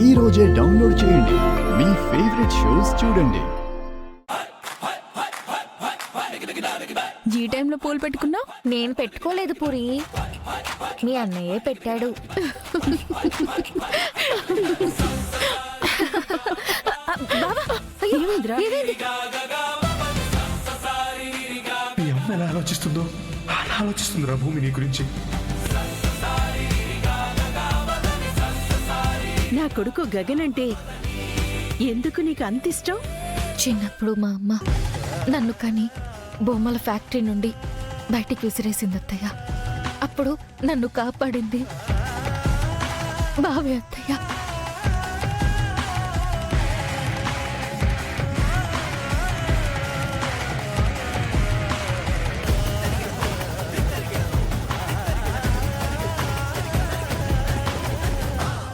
ఈ రోజే డౌన్లోడ్ చేయండి. మీ ఫేవరెట్ షోస్ చూడండి. ఈ టైంలో పూలు పెట్టుకున్నావు? నేను పెట్టుకోలేదు పూరి, మీ అన్నయ్యే పెట్టాడు. ఏమైందిరా? మీ అమ్మ ఎలా ఆలోచిస్తుందో అలా ఆలోచిస్తుందిరా భూమి నీ గురించి. నా కొడుకు గగన్ అంటే ఎందుకు నీకు అంత ఇష్టం? చిన్నప్పుడు మా అమ్మ నన్ను కని బొమ్మల ఫ్యాక్టరీ నుండి బయటికి విసిరేసింది అత్తయ్య. అప్పుడు నన్ను కాపాడింది బావే అత్తయ్య.